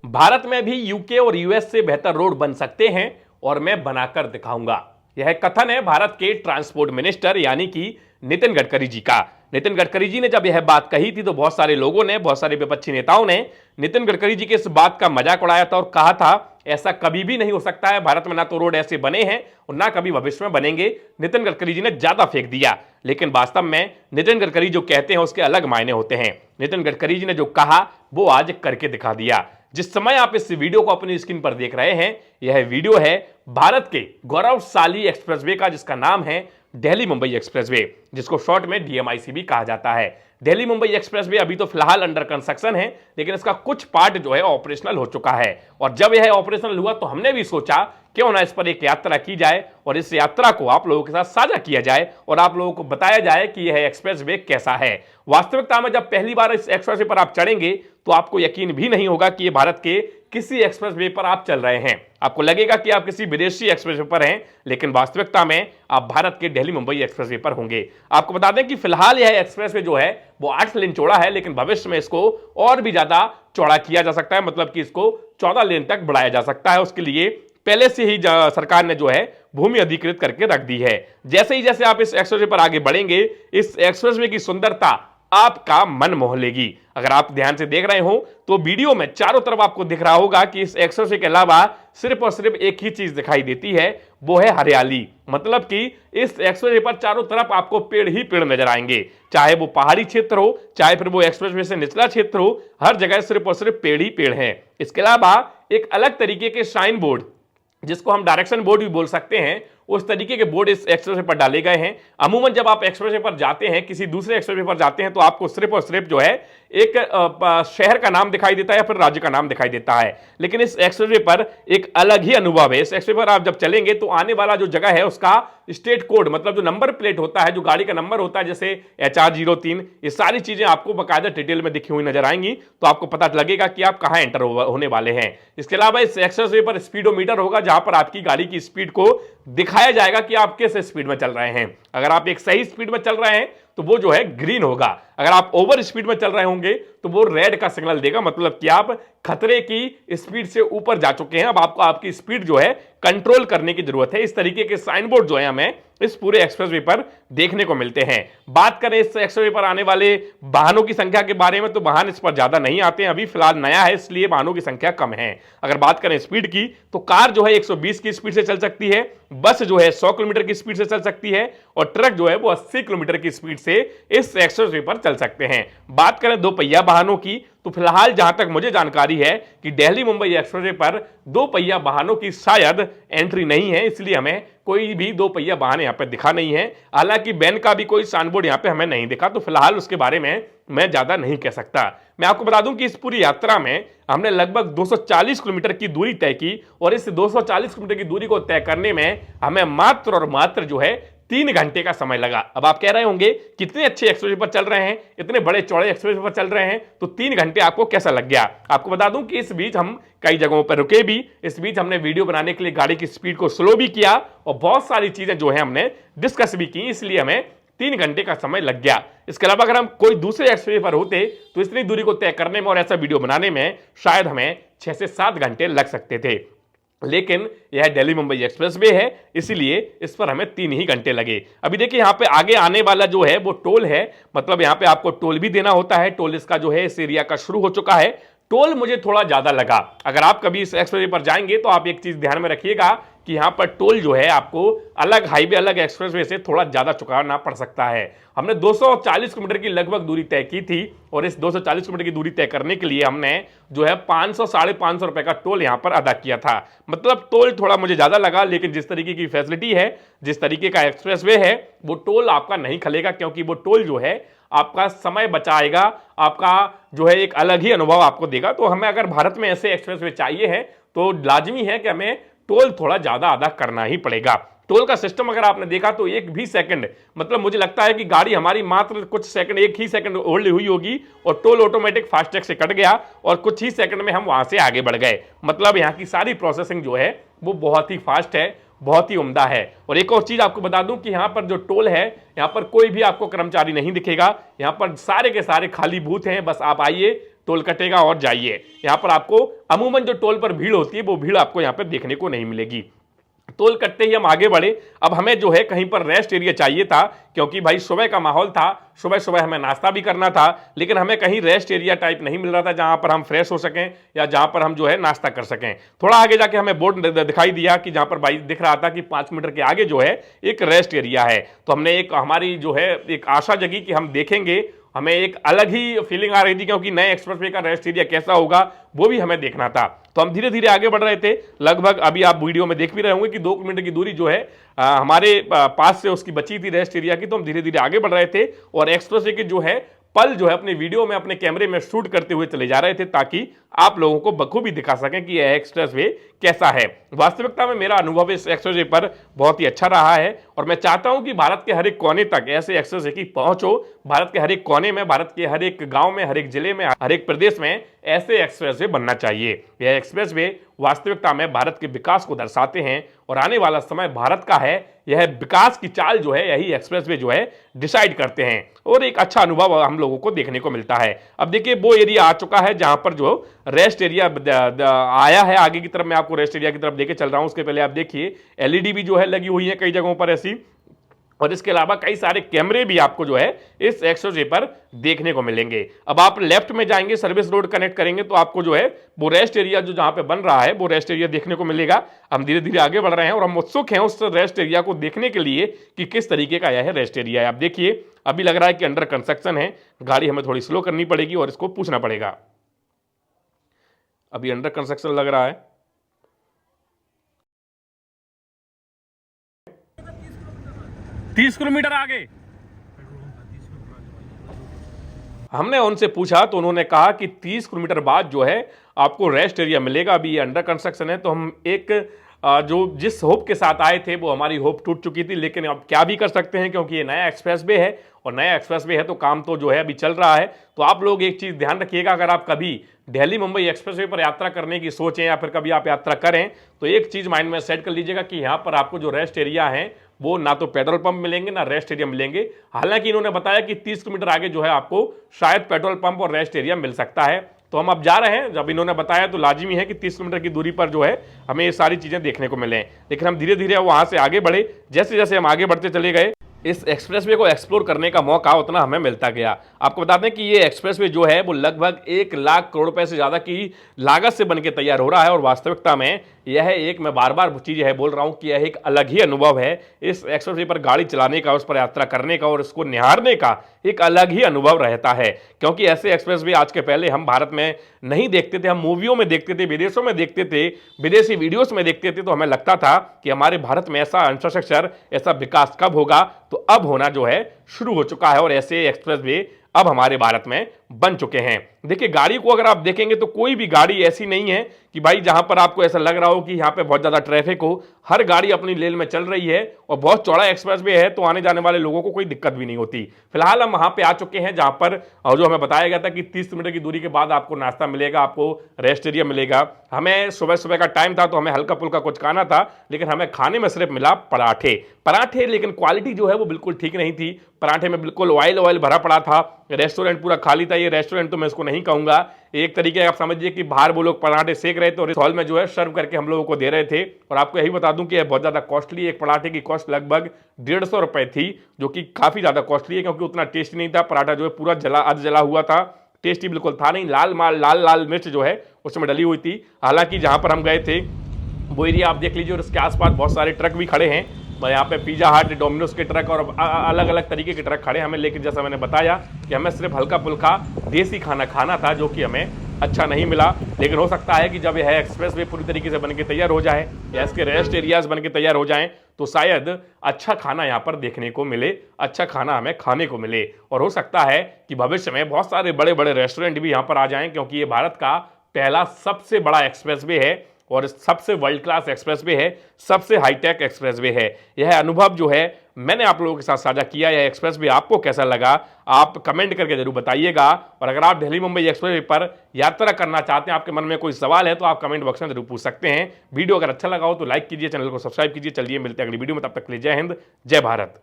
भारत में भी यूके और यूएस से बेहतर रोड बन सकते हैं और मैं बनाकर दिखाऊंगा। यह कथन है भारत के ट्रांसपोर्ट मिनिस्टर यानी कि नितिन गडकरी जी का। नितिन गडकरी जी ने जब यह बात कही थी तो बहुत सारे लोगों ने, बहुत सारे विपक्षी नेताओं ने नितिन गडकरी जी के इस बात का मजाक उड़ाया था और कहा था ऐसा कभी भी नहीं हो सकता है, भारत में ना तो रोड ऐसे बने हैं और ना कभी भविष्य में बनेंगे। नितिन गडकरी जी ने ज्यादा फेंक दिया, लेकिन वास्तव में नितिन गडकरी जो कहते हैं उसके अलग मायने होते हैं। नितिन गडकरी जी ने जो कहा वो आज करके दिखा दिया। जिस समय आप इस वीडियो को अपनी स्क्रीन पर देख रहे हैं, यह वीडियो है भारत के गौरवशाली एक्सप्रेसवे का, जिसका नाम है दिल्ली मुंबई एक्सप्रेसवे, जिसको शॉर्ट में डीएमआईसी भी कहा जाता है। दिल्ली मुंबई एक्सप्रेसवे अभी तो फिलहाल अंडर कंस्ट्रक्शन है, लेकिन इसका कुछ पार्ट जो है ऑपरेशनल हो चुका है। और जब यह ऑपरेशनल हुआ तो हमने भी सोचा क्यों ना इस पर एक यात्रा की जाए और इस यात्रा को आप लोगों के साथ साझा किया जाए और आप लोगों को बताया जाए कि यह एक्सप्रेसवे कैसा है। वास्तविकता में जब पहली बार इस एक्सप्रेसवे पर आप चढ़ेंगे तो आपको यकीन भी नहीं होगा कि यह भारत के किसी एक्सप्रेसवे पर आप चल रहे हैं। आपको लगेगा कि आप किसी विदेशी एक्सप्रेसवे पर हैं, लेकिन वास्तविकता में आप भारत के दिल्ली मुंबई एक्सप्रेसवे पर होंगे। आपको बता दें कि फिलहाल यह एक्सप्रेसवे जो है वो 8 लेन चौड़ा है, लेकिन भविष्य में इसको और भी ज्यादा चौड़ा किया जा सकता है, मतलब कि इसको 14 लेन तक बढ़ाया जा सकता है। उसके लिए पहले से ही सरकार ने जो है भूमि अधिकृत करके रख दी है। जैसे ही जैसे आप इस एक्सप्रेसवे पर आगे बढ़ेंगे, इस एक्सप्रेसवे की सुंदरता आपका मन मोह लेगी। अगर आप ध्यान से देख रहे हो तो वीडियो में चारों तरफ आपको दिख रहा होगा कि इस एक्सप्रेसवे के अलावा सिर्फ और सिर्फ एक ही चीज दिखाई देती है, वो है हरियाली। मतलब कि इस एक्सप्रेसवे पर चारों तरफ आपको पेड़ ही पेड़ नजर आएंगे, चाहे वो पहाड़ी क्षेत्र हो, चाहे फिर वो एक्सप्रेसवे से निचला क्षेत्र हो, हर जगह सिर्फ और सिर्फ पेड़ ही पेड़ हैं। इसके अलावा एक अलग तरीके के साइन बोर्ड, जिसको हम डायरेक्शन बोर्ड भी बोल सकते हैं, उस तरीके के बोर्ड इस एक्सप्रेसवे पर डाले गए हैं। अमूमन जब आप एक्सप्रेसवे पर जाते हैं, किसी दूसरे एक्सप्रेसवे पर जाते हैं, तो आपको सिर्फ और सिर्फ जो है एक शहर का नाम दिखाई देता है या फिर राज्य का नाम दिखाई देता है, लेकिन इस एक्सप्रेसवे पर एक अलग ही अनुभव है। इस एक्सप्रेसवे पर आप जब चलेंगे तो आने वाला जो जगह है उसका स्टेट कोड, मतलब जो नंबर प्लेट होता है, जो गाड़ी का नंबर होता है, जैसे HR03, ये सारी चीजें आपको बकायदा डिटेल में दिखी हुई नजर आएंगी, तो आपको पता लगेगा कि आप कहां एंटर होने वाले हैं। इसके अलावा इस एक्सप्रेसवे पर स्पीडोमीटर होगा, जहां पर आपकी गाड़ी की स्पीड को दिखाया जाएगा कि आप किस स्पीड में चल रहे हैं। अगर आप एक सही स्पीड में चल रहे हैं तो वो जो है ग्रीन होगा, अगर आप ओवर स्पीड में चल रहे होंगे तो वो रेड का सिग्नल देगा, मतलब कि आप खतरे की स्पीड से ऊपर जा चुके हैं। अब आपको आपकी स्पीड जो है कंट्रोल करने की जरूरत है। इस तरीके के साइन बोर्ड जो है हमें इस पूरे एक्सप्रेसवे पर देखने को मिलते हैं। बात करें इस एक्सप्रेसवे पर आने वाले वाहनों की संख्या के बारे में, तो वाहन इस पर ज्यादा नहीं आते हैं, अभी फिलहाल नया है इसलिए वाहनों की संख्या कम है। अगर बात करें स्पीड की, तो कार जो है 120 की स्पीड से चल सकती है, बस जो है 100 किलोमीटर की स्पीड से चल सकती है और ट्रक जो है वो 80 किलोमीटर की स्पीड से इस एक्सप्रेसवे पर चल सकते हैं। बात करें दो पहिया वाहनों की, तो फिलहाल जहां तक मुझे जानकारी है कि दिल्ली मुंबई एक्सप्रेसवे पर दो पहिया वाहनों की शायद एंट्री नहीं है, इसलिए हमें कोई भी दो पहिया वाहन यहां पर दिखा नहीं है। हालांकि बैन का भी कोई साइन बोर्ड यहां पे हमें नहीं दिखा, तो फिलहाल उसके बारे में मैं ज्यादा नहीं कह सकता। मैं आपको बता दूं कि इस पूरी यात्रा में हमने लगभग 240 किलोमीटर की दूरी तय की और इस 240 किलोमीटर की दूरी को तय करने में हमें मात्र और मात्र जो है 3 घंटे का समय लगा। अब आप कह रहे होंगे कितने अच्छे एक्सप्रेसवे पर चल रहे हैं, इतने बड़े चौड़े एक्सप्रेसवे पर चल रहे हैं, तो 3 घंटे आपको कैसा लग गया। आपको बता दूं कि इस बीच हम कई जगहों पर रुके भी, इस बीच हमने वीडियो बनाने के लिए गाड़ी की स्पीड को स्लो भी किया और बहुत सारी चीजें जो है हमने डिस्कस भी की, इसलिए हमें 3 घंटे का समय लग गया। इसके अलावा अगर हम कोई दूसरे एक्सप्रेसवे पर होते तो इतनी दूरी को तय करने में और ऐसा वीडियो बनाने में शायद हमें 6 से 7 घंटे लग सकते थे, लेकिन यह दिल्ली मुंबई एक्सप्रेसवे है, इसीलिए इस पर हमें 3 ही घंटे लगे। अभी देखिए यहाँ पे आगे आने वाला जो है वो टोल है, मतलब यहाँ पे आपको टोल भी देना होता है। टोल इसका जो है इस एरिया का शुरू हो चुका है। टोल मुझे थोड़ा ज्यादा लगा। अगर आप कभी इस एक्सप्रेसवे पर जाएंगे तो आप एक चीज ध्यान में रखिएगा कि यहाँ पर टोल जो है आपको अलग हाईवे, अलग एक्सप्रेसवे से थोड़ा ज्यादा चुकाना पड़ सकता है। हमने 240 किलोमीटर की लगभग दूरी तय की थी और इस 240 किलोमीटर की दूरी तय करने के लिए हमने जो है 500 साढ़े 500 रुपए का टोल यहाँ पर अदा किया था। मतलब टोल थोड़ा मुझे ज्यादा लगा, लेकिन जिस तरीके की फैसिलिटी है, जिस तरीके का एक्सप्रेसवे है, वो टोल आपका नहीं खलेगा, क्योंकि वो टोल जो है आपका समय बचाएगा, आपका जो है एक अलग ही अनुभव आपको देगा। तो हमें अगर भारत में ऐसे एक्सप्रेसवे चाहिए है तो लाजमी है कि हमें टोल थोड़ा ज्यादा अदा करना ही पड़ेगा। टोल का सिस्टम अगर आपने देखा तो एक भी सेकंड, मतलब मुझे लगता है कि गाड़ी हमारी मात्र कुछ सेकंड, एक ही सेकंड होल्ड हुई होगी और टोल ऑटोमेटिक फास्टैग से कट गया और कुछ ही सेकंड में हम वहां से आगे बढ़ गए। मतलब यहाँ की सारी प्रोसेसिंग जो है वो बहुत ही फास्ट है, बहुत ही उम्दा है। और एक और चीज आपको बता दूं कि यहाँ पर जो टोल है, यहाँ पर कोई भी आपको कर्मचारी नहीं दिखेगा, यहाँ पर सारे के सारे खाली बूथ हैं। बस आप आइए, टोल कटेगा और जाइए। यहां पर आपको अमूमन जो टोल पर भीड़ होती है वो भीड़ आपको यहां पर देखने को नहीं मिलेगी। टोल कटते ही हम आगे बढ़े। अब हमें जो है कहीं पर रेस्ट एरिया चाहिए था, क्योंकि भाई सुबह का माहौल था, सुबह सुबह हमें नाश्ता भी करना था, लेकिन हमें कहीं रेस्ट एरिया टाइप नहीं मिल रहा था जहां पर हम फ्रेश हो सकें या जहां पर हम जो है नाश्ता कर सकें। थोड़ा आगे जाके हमें बोर्ड दिखाई दिया कि जहां पर भाई दिख रहा था कि 5 मीटर के आगे जो है एक रेस्ट एरिया है। तो हमने एक हमारी जो है एक आशा जगी कि हम देखेंगे, हमें एक अलग ही फीलिंग आ रही थी, क्योंकि नए एक्सप्रेसवे का रेस्ट एरिया कैसा होगा वो भी हमें देखना था। तो हम धीरे धीरे आगे बढ़ रहे थे। लगभग अभी आप वीडियो में देख भी रहे होंगे कि 2 किलोमीटर की दूरी जो है हमारे पास से उसकी बची थी रेस्ट एरिया की। तो हम धीरे धीरे आगे बढ़ रहे थे और एक्सप्रेसवे के जो है पल जो है अपने वीडियो में अपने कैमरे में शूट करते हुए चले जा रहे थे, ताकि आप लोगों को बखूबी दिखा सकें कि यह एक्सप्रेसवे कैसा है। वास्तविकता में मेरा अनुभव इस एक्सप्रेसवे पर बहुत ही अच्छा रहा है और मैं चाहता हूं कि भारत के हर एक कोने तक ऐसे एक्सप्रेसवे की पहुंच हो। भारत के हर एक कोने में, भारत के हर एक गांव में, हर एक जिले में, हर एक प्रदेश में ऐसे एक्सप्रेसवे बनना चाहिए। यह एक्सप्रेसवे वास्तविकता में भारत के विकास को दर्शाते हैं और आने वाला समय भारत का है। यह विकास की चाल जो है यही एक्सप्रेसवे जो है डिसाइड करते हैं और एक अच्छा अनुभव हम लोगों को देखने को मिलता है। अब देखिए वो एरिया आ चुका है जहां पर जो रेस्ट एरिया आया है। आगे की तरफ मैं आपको रेस्ट एरिया की तरफ लेके चल रहा हूं। उसके पहले आप देखिए एलईडी भी जो है लगी हुई है कई जगहों पर ऐसी, और इसके अलावा कई सारे कैमरे भी आपको जो है इस एक्सप्रेसवे पर देखने को मिलेंगे। अब आप लेफ्ट में जाएंगे, सर्विस रोड कनेक्ट करेंगे तो आपको जो है वो रेस्ट एरिया जो जहां पे बन रहा है वो रेस्ट एरिया देखने को मिलेगा। हम धीरे धीरे आगे बढ़ रहे हैं और हम उत्सुक हैं उस रेस्ट एरिया को देखने के लिए कि किस तरीके का यह रेस्ट एरिया है। आप देखिए अभी लग रहा है कि अंडर कंस्ट्रक्शन है, गाड़ी हमें थोड़ी स्लो करनी पड़ेगी और इसको पूछना पड़ेगा। अभी अंडर कंस्ट्रक्शन लग रहा है। 30 किलोमीटर आगे हमने उनसे पूछा तो उन्होंने कहा कि 30 किलोमीटर बाद जो है आपको रेस्ट एरिया मिलेगा। अभी ये अंडर कंस्ट्रक्शन है। तो हम एक जो जिस होप के साथ आए थे वो हमारी होप टूट चुकी थी, लेकिन अब क्या भी कर सकते हैं क्योंकि ये नया एक्सप्रेसवे है और नया एक्सप्रेसवे है तो काम तो जो है अभी चल रहा है। तो आप लोग एक चीज ध्यान रखिएगा, अगर आप कभी दिल्ली मुंबई एक्सप्रेसवे पर यात्रा करने की सोचें या फिर कभी आप यात्रा करें तो एक चीज माइंड में सेट कर लीजिएगा कि यहाँ पर आपको जो रेस्ट एरिया है वो ना तो पेट्रोल पंप मिलेंगे ना रेस्ट एरिया मिलेंगे। हालांकि इन्होंने बताया कि 30 किलोमीटर आगे जो है आपको शायद पेट्रोल पंप और रेस्ट एरिया मिल सकता है। तो हम अब जा रहे हैं, जब इन्होंने बताया तो लाजिमी है कि 30 किलोमीटर की दूरी पर जो है हमें ये सारी चीजें देखने को मिलें। लेकिन हम धीरे धीरे वहां से आगे बढ़े। जैसे जैसे हम आगे बढ़ते चले गए इस एक्सप्रेसवे को एक्सप्लोर करने का मौका उतना हमें मिलता गया। आपको बता दें कि ये एक्सप्रेसवे जो है वो लगभग 1 लाख करोड़ रुपए से ज्यादा की लागत से बनके तैयार हो रहा है और वास्तविकता में यह एक, मैं बार बार चीज है बोल रहा हूं कि यह एक अलग ही अनुभव है। इस एक्सप्रेसवे पर गाड़ी चलाने का, उस पर यात्रा करने का और इसको निहारने का एक अलग ही अनुभव रहता है, क्योंकि ऐसे एक्सप्रेसवे आज के पहले हम भारत में नहीं देखते थे। हम मूवियों में देखते थे, विदेशों में देखते थे, विदेशी वीडियोस में देखते थे, तो हमें लगता था कि हमारे भारत में ऐसा इंफ्रास्ट्रक्चर, ऐसा विकास कब होगा। तो अब होना जो है शुरू हो चुका है और ऐसे एक्सप्रेसवे अब हमारे भारत में बन चुके हैं। देखिए गाड़ी को अगर आप देखेंगे तो कोई भी गाड़ी ऐसी नहीं है कि भाई जहां पर आपको ऐसा लग रहा हो कि यहां पे बहुत ज्यादा ट्रैफिक हो। हर गाड़ी अपनी लेन में चल रही है और बहुत चौड़ा एक्सप्रेसवे है तो आने जाने वाले लोगों को कोई दिक्कत भी नहीं होती। फिलहाल हम वहां पे आ चुके हैं जहां पर जो हमें बताया गया था कि 30 किलोमीटर की दूरी के बाद आपको नाश्ता मिलेगा, आपको रेस्ट एरिया मिलेगा। हमें सुबह सुबह का टाइम था तो हमें हल्का फुल्का कुछ खाना था, लेकिन हमें खाने में सिर्फ मिला पराठे, लेकिन क्वालिटी जो है वो बिल्कुल ठीक नहीं थी। पराठे में बिल्कुल ऑयल भरा पड़ा था। रेस्टोरेंट पूरा खाली था। ये रेस्टोरेंट तो मैं इसको नहीं कहूंगा, एक तरीके आप समझिए कि बाहर वो लोग पराठे सेक रहे थे और इस हॉल में जो है सर्व करके हम लोगों को दे रहे थे। और आपको यही बता दूं कि यह बहुत ज्यादा कॉस्टली, एक पराठे की कॉस्ट लगभग 150 रुपए थी, जो कि काफी ज्यादा कॉस्टली है क्योंकि उतना टेस्टी नहीं था। पराठा जो है पूरा जला हुआ था, टेस्टी बिल्कुल था नहीं। लाल मिर्च जो है उसमें डली हुई थी। हालांकि जहां पर हम गए थे वो एरिया आप देख लीजिए और इसके आसपास बहुत सारे ट्रक भी खड़े हैं। यहाँ पे पिज्जा हट, डोमिनोज के ट्रक और अलग अलग तरीके के ट्रक खड़े हैं हमें। लेकिन जैसा मैंने बताया कि हमें सिर्फ हल्का फुल्का देसी खाना था जो कि हमें अच्छा नहीं मिला। लेकिन हो सकता है कि जब यह एक्सप्रेसवे पूरी तरीके से बनके तैयार हो जाए या इसके रेस्ट एरियाज बनके तैयार हो जाएं तो शायद अच्छा खाना यहाँ पर देखने को मिले, अच्छा खाना हमें खाने को मिले। और हो सकता है कि भविष्य में बहुत सारे बड़े बड़े रेस्टोरेंट भी यहाँ पर आ जाएं, क्योंकि ये भारत का पहला सबसे बड़ा एक्सप्रेसवे है और सबसे वर्ल्ड क्लास एक्सप्रेसवे है, सबसे हाईटेक एक्सप्रेसवे है। यह अनुभव जो है मैंने आप लोगों के साथ साझा किया। यह एक्सप्रेसवे आपको कैसा लगा आप कमेंट करके जरूर बताइएगा। और अगर आप दिल्ली मुंबई एक्सप्रेसवे पर यात्रा करना चाहते हैं, आपके मन में कोई सवाल है तो आप कमेंट बॉक्स में जरूर पूछ सकते हैं। वीडियो अगर अच्छा लगा हो तो लाइक कीजिए, चैनल को सब्सक्राइब कीजिए। चलिए मिलते हैं अगली वीडियो में, तब तक के लिए जय हिंद, जय भारत।